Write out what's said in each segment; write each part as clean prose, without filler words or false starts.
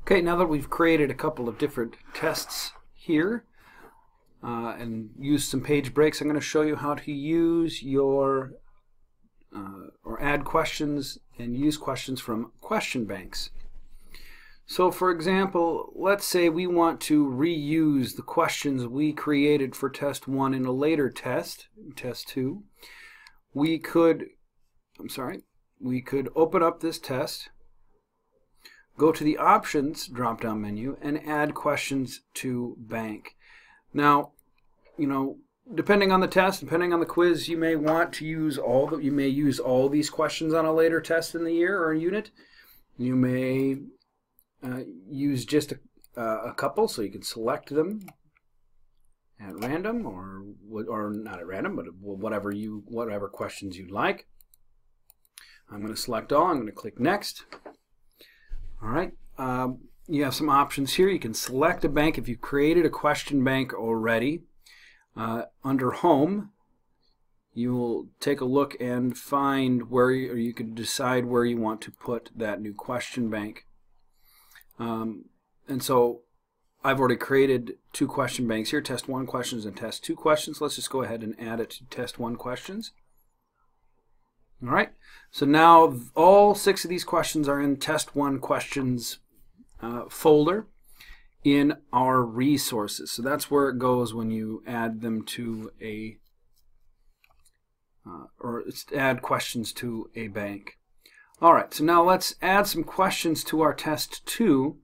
Okay, now that we've created a couple of different tests here and used some page breaks, I'm going to show you how to use your or add questions and use questions from question banks. So for example, let's say we want to reuse the questions we created for test 1 in a later test, test 2. We could open up this test, go to the Options drop-down menu, and add questions to bank. Now, depending on the test, depending on the quiz, you may want to use all these questions on a later test in the year or unit. You may use just a couple, so you can select them at random, or not at random, but whatever questions you'd like. I'm going to select all. I'm going to click Next. All right. You have some options here. You can select a bank if you've created a question bank already. Under Home, you will take a look and find where you can decide where you want to put that new question bank. And so I've already created 2 question banks here, Test 1 questions and Test 2 questions. Let's just go ahead and add it to Test 1 questions. All right, so now all 6 of these questions are in Test 1 questions folder in our resources. So that's where it goes when you add them to a add questions to a bank. All right, so now let's add some questions to our Test 2.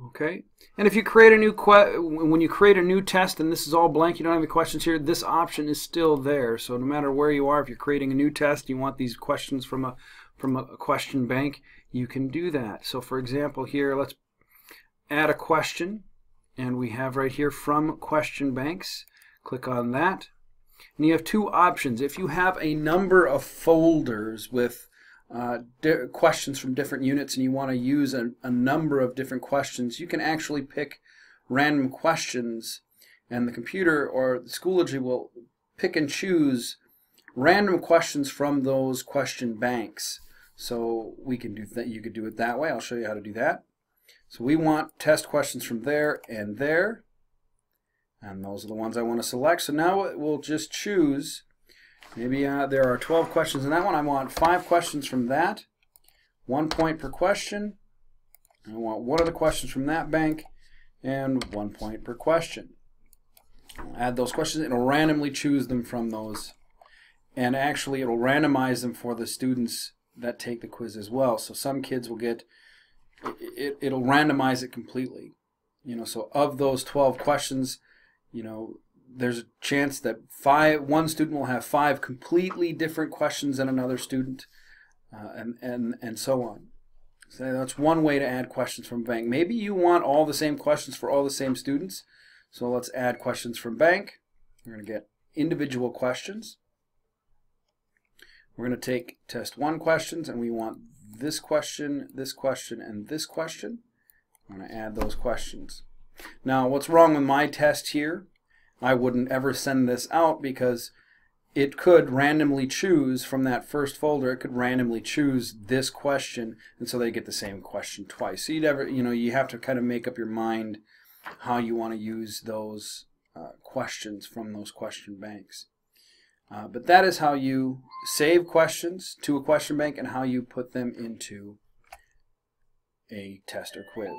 Okay, and if you create a new when you create a new test and this is all blank, you don't have any questions here, this option is still there. So no matter where you are, if you're creating a new test, you want these questions from a question bank, you can do that. So for example, here let's add a question, and we have right here from question banks. Click on that, and you have 2 options. If you have a number of folders with questions from different units and you want to use a number of different questions, you can actually pick random questions, and the computer or the Schoology will pick and choose random questions from those question banks. So we can do that. You could do it that way. I'll show you how to do that. So we want test questions from there, and those are the ones I want to select. So now we'll just choose. Maybe there are 12 questions in that one. I want 5 questions from that, 1 point per question. I want 1 of the questions from that bank, and 1 point per question. I'll add those questions. It'll randomly choose them from those, and actually it'll randomize them for the students that take the quiz as well. So some kids will get, it'll randomize it completely. So of those 12 questions, there's a chance that one student will have 5 completely different questions than another student, and so on. So that's one way to add questions from bank. Maybe you want all the same questions for all the same students. So let's add questions from bank. We're going to get individual questions. We're going to take Test 1 questions, and we want this question, and this question. I'm going to add those questions. Now, what's wrong with my test here? I wouldn't ever send this out because it could randomly choose from that first folder. It could randomly choose this question, and so they get the same question twice. So you have to kind of make up your mind how you want to use those questions from those question banks. But that is how you save questions to a question bank and how you put them into a test or quiz.